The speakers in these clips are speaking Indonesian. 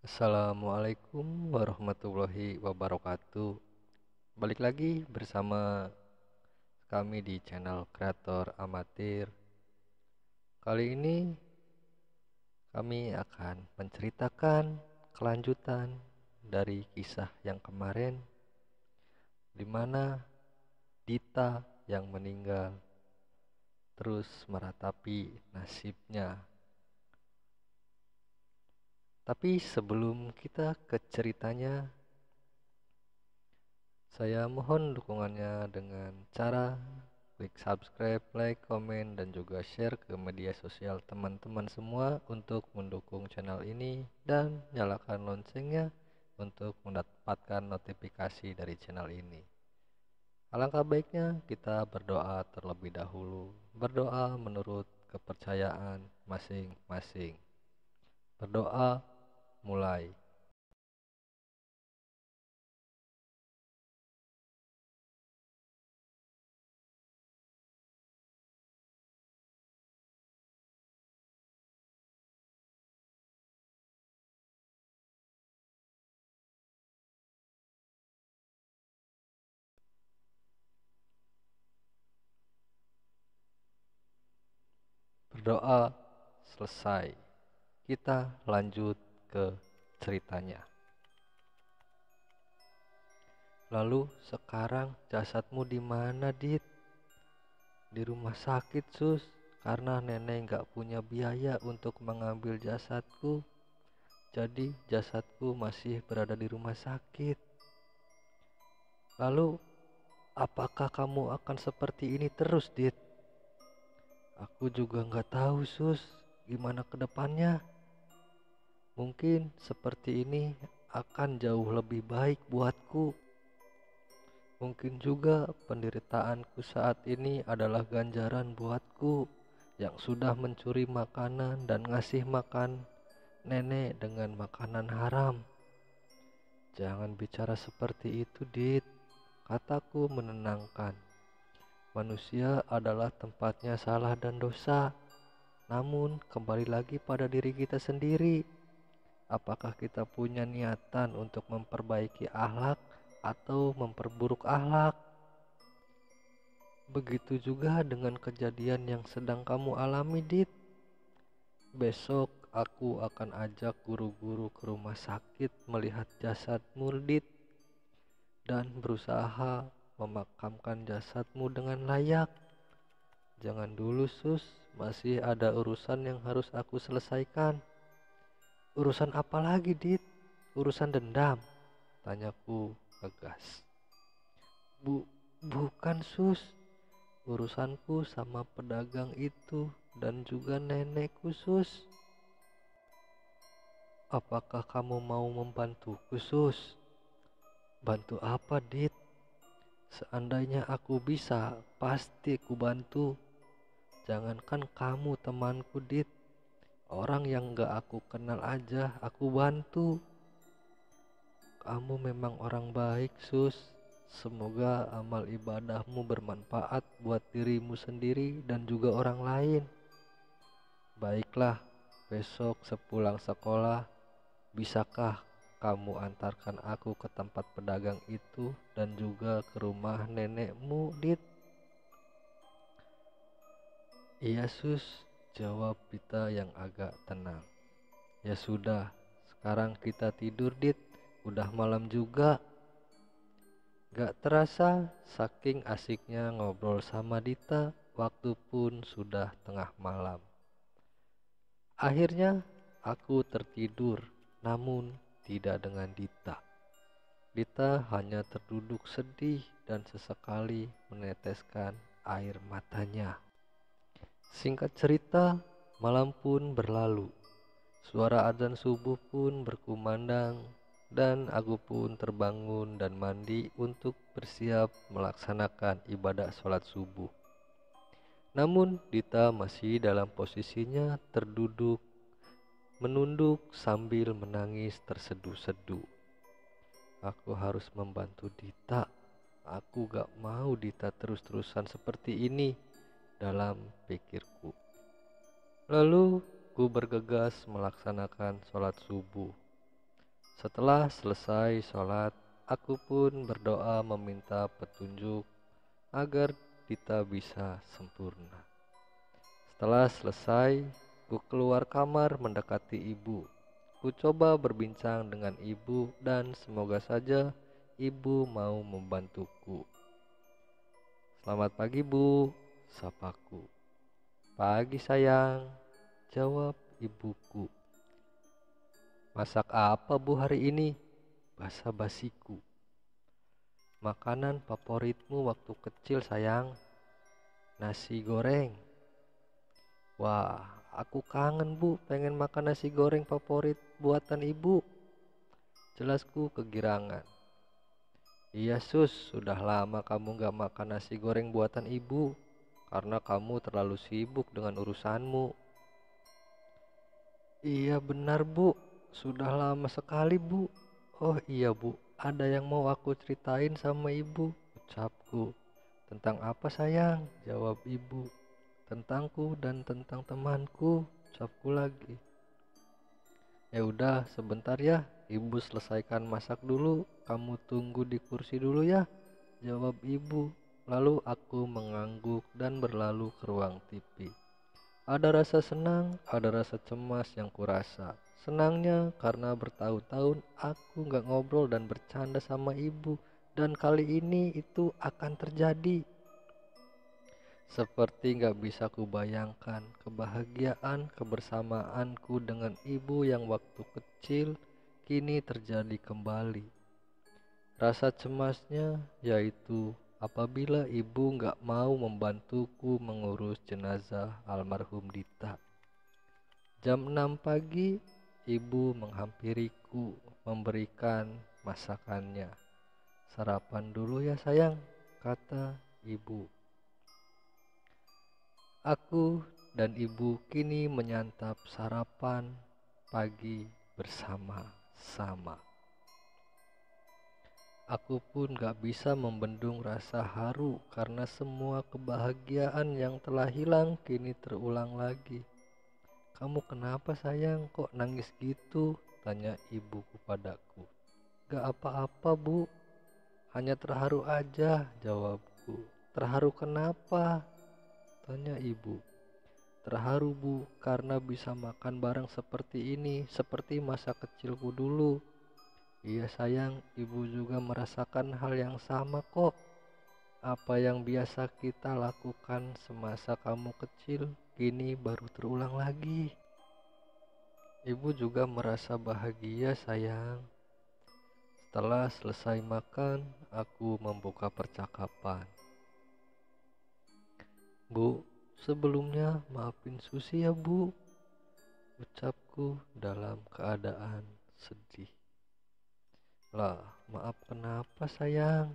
Assalamualaikum warahmatullahi wabarakatuh. Balik lagi bersama kami di channel Kreator Amatir. Kali ini kami akan menceritakan kelanjutan dari kisah yang kemarin, di mana Dita yang meninggal terus meratapi nasibnya. Tapi sebelum kita ke ceritanya, saya mohon dukungannya dengan cara klik subscribe, like, komen, dan juga share ke media sosial teman-teman semua untuk mendukung channel ini, dan nyalakan loncengnya untuk mendapatkan notifikasi dari channel ini. Alangkah baiknya kita berdoa terlebih dahulu, berdoa menurut kepercayaan masing-masing. Berdoa mulai. Berdoa selesai. Kita lanjut ke ceritanya. Lalu sekarang jasadmu di mana, Dit? Di rumah sakit, Sus. Karena nenek nggak punya biaya untuk mengambil jasadku. Jadi jasadku masih berada di rumah sakit. Lalu apakah kamu akan seperti ini terus, Dit? Aku juga nggak tahu, Sus. Gimana ke depannya? Mungkin seperti ini akan jauh lebih baik buatku. Mungkin juga penderitaanku saat ini adalah ganjaran buatku yang sudah mencuri makanan dan ngasih makan nenek dengan makanan haram. Jangan bicara seperti itu, Dit. Kataku menenangkan. Manusia adalah tempatnya salah dan dosa. Namun kembali lagi pada diri kita sendiri. Apakah kita punya niatan untuk memperbaiki akhlak atau memperburuk akhlak? Begitu juga dengan kejadian yang sedang kamu alami, Dit. Besok aku akan ajak guru-guru ke rumah sakit melihat jasadmu, Dit, dan berusaha memakamkan jasadmu dengan layak. Jangan dulu, Sus, masih ada urusan yang harus aku selesaikan. Urusan apa lagi, Dit? Urusan dendam? Tanyaku tegas. Bukan, Sus. Urusanku sama pedagang itu dan juga nenek khusus. Apakah kamu mau membantu khusus? Bantu apa, Dit? Seandainya aku bisa, pasti ku bantu. Jangankan kamu temanku, Dit. Orang yang gak aku kenal aja aku bantu. Kamu memang orang baik, Sus. Semoga amal ibadahmu bermanfaat buat dirimu sendiri dan juga orang lain. Baiklah, besok sepulang sekolah, bisakah kamu antarkan aku ke tempat pedagang itu dan juga ke rumah nenekmu, Dit? Iya, Sus, jawab Dita yang agak tenang. Ya sudah, sekarang kita tidur, Dit. Udah malam juga. Gak terasa, saking asiknya ngobrol sama Dita, waktu pun sudah tengah malam. Akhirnya aku tertidur, namun tidak dengan Dita. Dita hanya terduduk sedih dan sesekali meneteskan air matanya. Singkat cerita, malam pun berlalu. Suara azan subuh pun berkumandang, dan aku pun terbangun dan mandi untuk bersiap melaksanakan ibadah sholat subuh. Namun Dita masih dalam posisinya terduduk, menunduk sambil menangis terseduh-seduh. Aku harus membantu Dita. Aku gak mau Dita terus-terusan seperti ini, dalam pikirku. Lalu ku bergegas melaksanakan sholat subuh. Setelah selesai sholat, aku pun berdoa meminta petunjuk agar Dita bisa sempurna. Setelah selesai, ku keluar kamar mendekati ibu. Ku coba berbincang dengan ibu dan semoga saja ibu mau membantuku. Selamat pagi bu, sapaku. Pagi sayang, jawab ibuku. Masak apa bu hari ini? Basa-basiku. Makanan favoritmu waktu kecil sayang? Nasi goreng. Wah, aku kangen bu, pengen makan nasi goreng favorit buatan ibu. Jelasku kegirangan. Iya sus, sudah lama kamu gak makan nasi goreng buatan ibu, karena kamu terlalu sibuk dengan urusanmu. Iya benar bu, sudah lama sekali bu. Oh iya bu, ada yang mau aku ceritain sama ibu, ucapku. Tentang apa sayang? Jawab ibu. Tentangku dan tentang temanku, ucapku lagi. Ya udah, sebentar ya, ibu selesaikan masak dulu. Kamu tunggu di kursi dulu ya, jawab ibu. Lalu aku mengangguk dan berlalu ke ruang TV. Ada rasa senang, ada rasa cemas yang kurasa. Senangnya karena bertahun-tahun aku gak ngobrol dan bercanda sama ibu. Dan kali ini itu akan terjadi. Seperti gak bisa kubayangkan kebahagiaan kebersamaanku dengan ibu yang waktu kecil kini terjadi kembali. Rasa cemasnya yaitu apabila ibu gak mau membantuku mengurus jenazah almarhum Dita. Jam 6 pagi, ibu menghampiriku memberikan masakannya. Sarapan dulu ya sayang, kata ibu. Aku dan ibu kini menyantap sarapan pagi bersama-sama. Aku pun gak bisa membendung rasa haru karena semua kebahagiaan yang telah hilang kini terulang lagi. Kamu kenapa sayang, kok nangis gitu? Tanya ibuku padaku. Gak apa-apa bu, hanya terharu aja, jawabku. Terharu kenapa? Tanya ibu. Terharu bu, karena bisa makan bareng seperti ini, seperti masa kecilku dulu. Iya sayang, ibu juga merasakan hal yang sama kok. Apa yang biasa kita lakukan semasa kamu kecil, kini baru terulang lagi. Ibu juga merasa bahagia sayang. Setelah selesai makan, aku membuka percakapan. Bu, sebelumnya maafin Susi ya bu, ucapku dalam keadaan sedih. Lah, maaf kenapa sayang?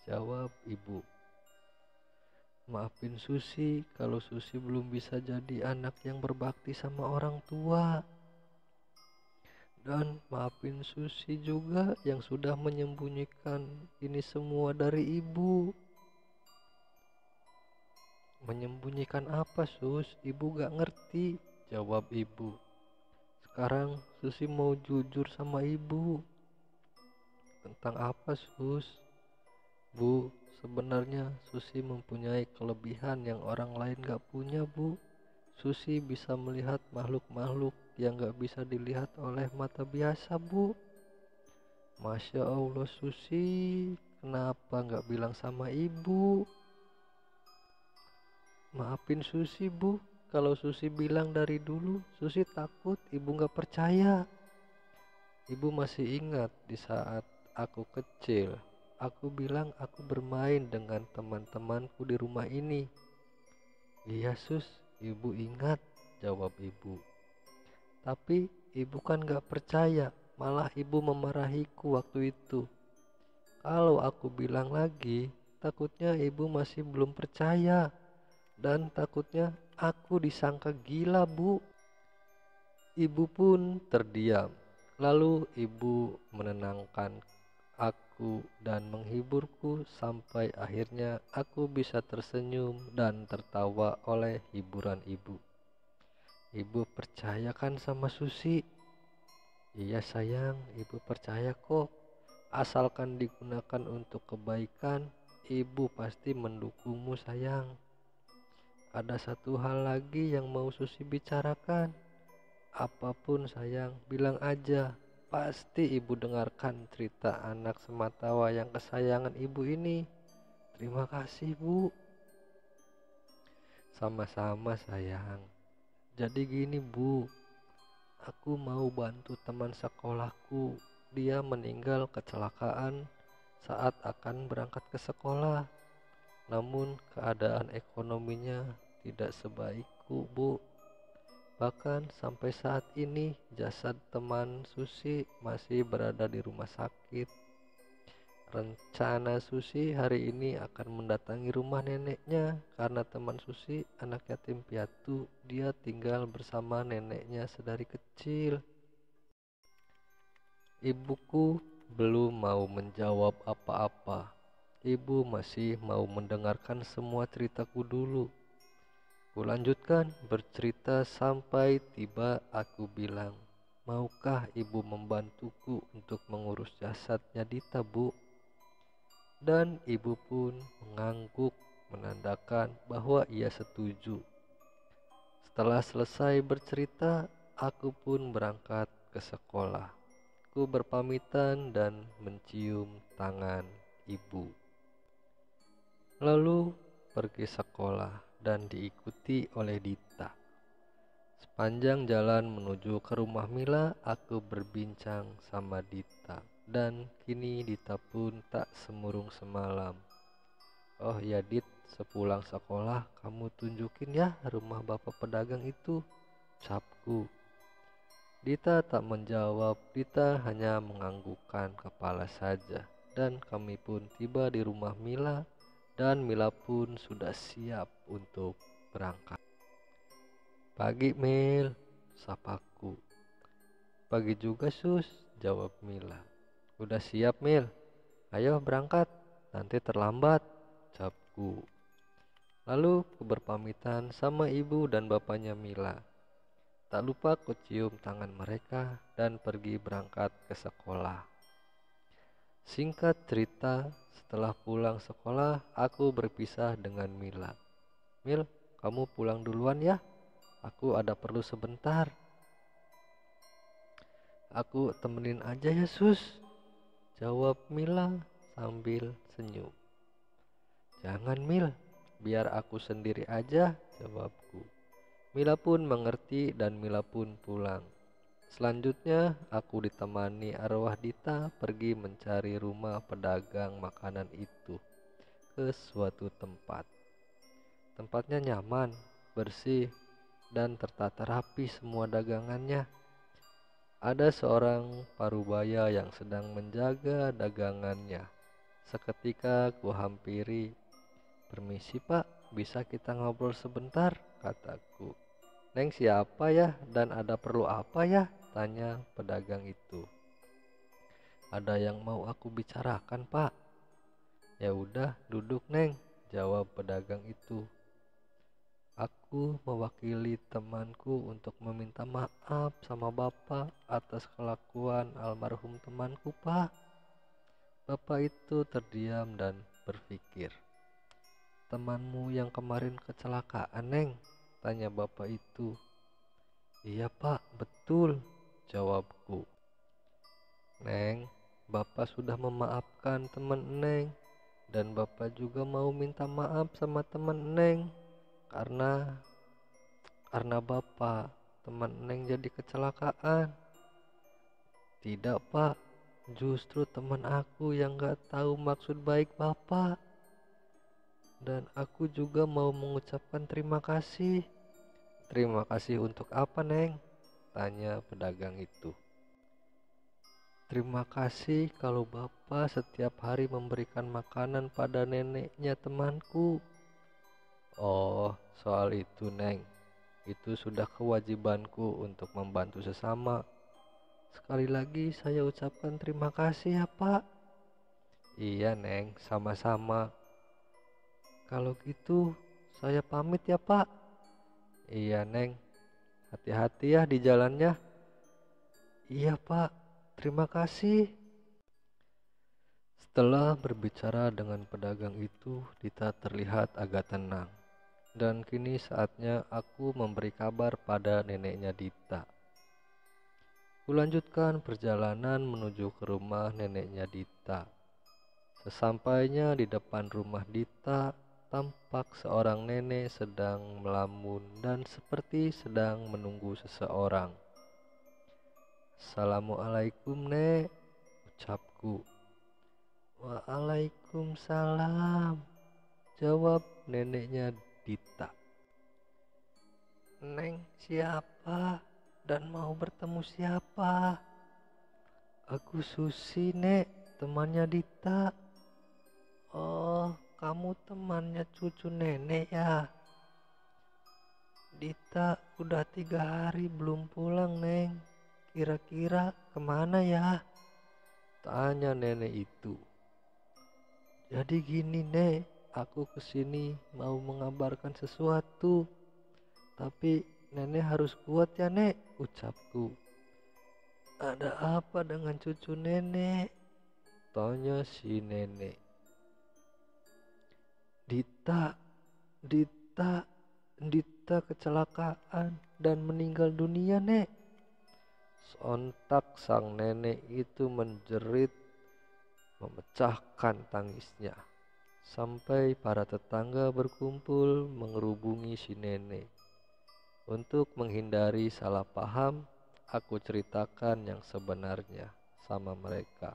Jawab ibu. Maafin Susi kalau Susi belum bisa jadi anak yang berbakti sama orang tua. Dan maafin Susi juga yang sudah menyembunyikan ini semua dari ibu. Menyembunyikan apa Sus? Ibu gak ngerti, jawab ibu. Sekarang Susi mau jujur sama ibu. Tentang apa Sus? Bu, sebenarnya Susi mempunyai kelebihan yang orang lain gak punya bu. Susi bisa melihat makhluk-makhluk yang gak bisa dilihat oleh mata biasa bu. Masya Allah Susi, kenapa gak bilang sama ibu? Maafin Susi bu, kalau Susi bilang dari dulu Susi takut ibu gak percaya. Ibu masih ingat di saat aku kecil, aku bilang aku bermain dengan teman-temanku di rumah ini. Iya sus, ibu ingat, jawab ibu. Tapi ibu kan gak percaya, malah ibu memarahiku waktu itu. Kalau aku bilang lagi, takutnya ibu masih belum percaya. Dan takutnya aku disangka gila bu. Ibu pun terdiam. Lalu ibu menenangkan aku dan menghiburku sampai akhirnya aku bisa tersenyum dan tertawa oleh hiburan ibu. Ibu percayakan sama Susi? Iya sayang, ibu percaya kok. Asalkan digunakan untuk kebaikan, ibu pasti mendukungmu sayang. Ada satu hal lagi yang mau Susi bicarakan. Apapun sayang, bilang aja. Pasti ibu dengarkan cerita anak sematawayang kesayangan ibu ini. Terima kasih bu. Sama-sama sayang. Jadi gini bu, aku mau bantu teman sekolahku. Dia meninggal kecelakaan saat akan berangkat ke sekolah. Namun keadaan ekonominya tidak sebaikku bu. Bahkan sampai saat ini jasad teman Susi masih berada di rumah sakit. Rencana Susi hari ini akan mendatangi rumah neneknya karena teman Susi anak yatim piatu. Dia tinggal bersama neneknya sedari kecil. Ibuku belum mau menjawab apa-apa. Ibu masih mau mendengarkan semua ceritaku dulu. Kulanjutkan bercerita sampai tiba aku bilang, maukah ibu membantuku untuk mengurus jasadnya Dita bu? Dan ibu pun mengangguk menandakan bahwa ia setuju. Setelah selesai bercerita, aku pun berangkat ke sekolah. Ku berpamitan dan mencium tangan ibu. Lalu pergi sekolah dan diikuti oleh Dita. Sepanjang jalan menuju ke rumah Mila, aku berbincang sama Dita. Dan kini Dita pun tak semurung semalam. Oh ya Dit, sepulang sekolah kamu tunjukin ya rumah bapak pedagang itu, capku. Dita tak menjawab, Dita hanya menganggukkan kepala saja. Dan kami pun tiba di rumah Mila, dan Mila pun sudah siap untuk berangkat. Pagi Mil, sapaku. Pagi juga Sus, jawab Mila. Udah siap Mil, ayo berangkat, nanti terlambat, capku. Lalu ku berpamitan sama ibu dan bapaknya Mila. Tak lupa ku cium tangan mereka dan pergi berangkat ke sekolah. Singkat cerita, setelah pulang sekolah, aku berpisah dengan Mila. Mil, kamu pulang duluan ya. Aku ada perlu sebentar. Aku temenin aja ya sus, jawab Mila sambil senyum. Jangan Mil, biar aku sendiri aja, jawabku. Mila pun mengerti dan Mila pun pulang. Selanjutnya aku ditemani arwah Dita pergi mencari rumah pedagang makanan itu ke suatu tempat. Tempatnya nyaman, bersih, dan tertata rapi semua dagangannya. Ada seorang parubaya yang sedang menjaga dagangannya. Seketika ku hampiri. Permisi pak, bisa kita ngobrol sebentar, kataku. Neng siapa ya dan ada perlu apa ya, tanya pedagang itu. Ada yang mau aku bicarakan pak. Ya udah duduk neng, jawab pedagang itu. Aku mewakili temanku untuk meminta maaf sama bapak atas kelakuan almarhum temanku pak. Bapak itu terdiam dan berpikir. Temanmu yang kemarin kecelakaan neng, tanya bapak itu. Iya pak, betul, jawabku. Neng, bapak sudah memaafkan teman neng. Dan bapak juga mau minta maaf sama teman neng. Karena bapak, teman neng jadi kecelakaan. Tidak pak, justru teman aku yang gak tahu maksud baik bapak. Dan aku juga mau mengucapkan terima kasih. Terima kasih untuk apa neng? Tanya pedagang itu. Terima kasih kalau bapak setiap hari memberikan makanan pada neneknya temanku. Oh, soal itu neng. Itu sudah kewajibanku untuk membantu sesama. Sekali lagi saya ucapkan terima kasih ya pak. Iya neng, sama-sama. Kalau gitu saya pamit ya pak. Iya neng, hati-hati ya di jalannya. Iya Pak, terima kasih. Setelah berbicara dengan pedagang itu, Dita terlihat agak tenang. Dan kini saatnya aku memberi kabar pada neneknya Dita. Kulanjutkan perjalanan menuju ke rumah neneknya Dita. Sesampainya di depan rumah Dita, tampak seorang nenek sedang melamun dan seperti sedang menunggu seseorang. "Assalamualaikum, Nek," ucapku. "Waalaikumsalam," jawab neneknya Dita. "Neng siapa dan mau bertemu siapa?" "Aku Susi, Nek, temannya Dita." "Oh, kamu temannya cucu nenek ya?" "Dita udah 3 hari belum pulang, Neng. Kira-kira kemana ya?" tanya nenek itu. "Jadi gini, Nek, aku kesini mau mengabarkan sesuatu. Tapi nenek harus kuat ya, Nek," ucapku. "Ada apa dengan cucu nenek?" tanya si nenek. Dita, Dita, Dita kecelakaan dan meninggal dunia, Nek." Sontak sang nenek itu menjerit, memecahkan tangisnya. Sampai para tetangga berkumpul mengerubungi si nenek. Untuk menghindari salah paham, aku ceritakan yang sebenarnya sama mereka.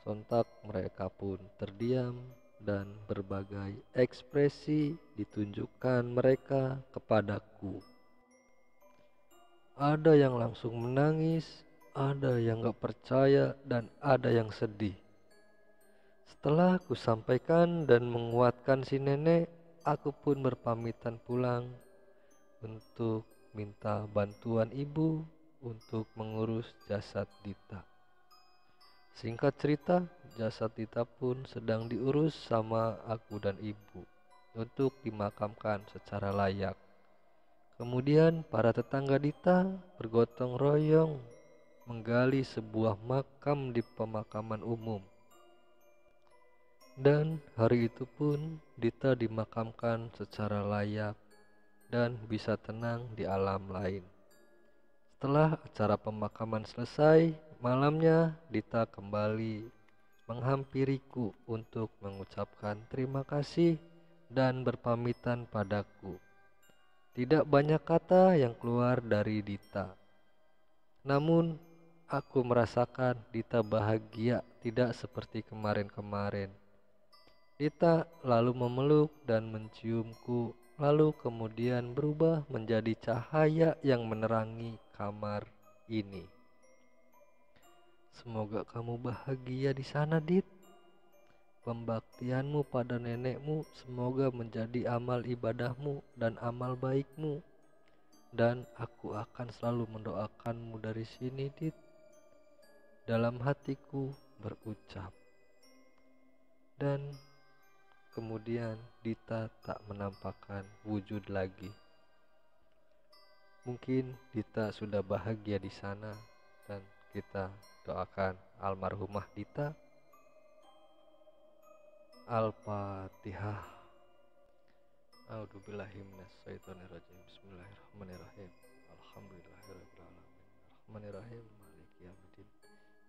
Sontak mereka pun terdiam dan berbagai ekspresi ditunjukkan mereka kepadaku. Ada yang langsung menangis, ada yang gak percaya, dan ada yang sedih. Setelah ku sampaikan dan menguatkan si nenek, aku pun berpamitan pulang untuk minta bantuan ibu untuk mengurus jasad Dita. Singkat cerita, jasad Dita pun sedang diurus sama aku dan ibu untuk dimakamkan secara layak. Kemudian para tetangga Dita bergotong royong menggali sebuah makam di pemakaman umum. Dan hari itu pun Dita dimakamkan secara layak dan bisa tenang di alam lain. Setelah acara pemakaman selesai, malamnya Dita kembali menghampiriku untuk mengucapkan terima kasih dan berpamitan padaku. Tidak banyak kata yang keluar dari Dita. Namun, aku merasakan Dita bahagia tidak seperti kemarin-kemarin. Dita lalu memeluk dan menciumku, lalu kemudian berubah menjadi cahaya yang menerangi kamar ini. "Semoga kamu bahagia di sana, Dit. Pembaktianmu pada nenekmu semoga menjadi amal ibadahmu dan amal baikmu. Dan aku akan selalu mendoakanmu dari sini, Dit," dalam hatiku berucap. Dan kemudian Dita tak menampakkan wujud lagi. Mungkin Dita sudah bahagia di sana dan kita doakan almarhumah Dita. Al-Fatihah. A'udzubillahi minasyaitonirrajim. Bismillahirrahmanirrahim. Alhamdulillahirabbil alamin. Arrahmanirrahim. Maliki yaumiddin.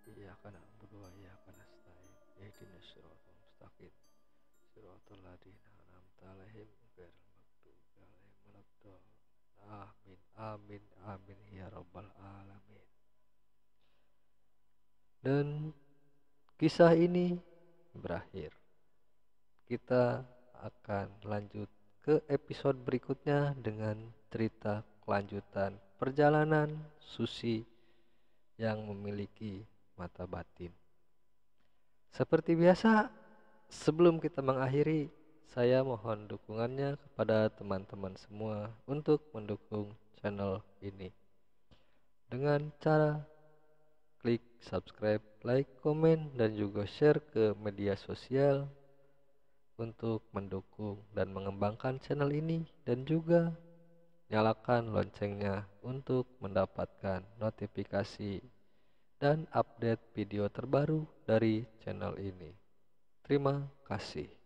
Iyyaka na'budu wa iyyaka nasta'in. Ihdinas siratal mustaqim. Siratal ladzina an'amta 'alaihim ghairil maghdubi 'alaihim waladdallin. Amin, amin, amin ya rabbal alamin. Dan kisah ini berakhir. Kita akan lanjut ke episode berikutnya dengan cerita kelanjutan perjalanan Susi yang memiliki mata batin. Seperti biasa, sebelum kita mengakhiri, saya mohon dukungannya kepada teman-teman semua untuk mendukung channel ini dengan cara klik subscribe, like, komen, dan juga share ke media sosial untuk mendukung dan mengembangkan channel ini, dan juga nyalakan loncengnya untuk mendapatkan notifikasi dan update video terbaru dari channel ini. Terima kasih.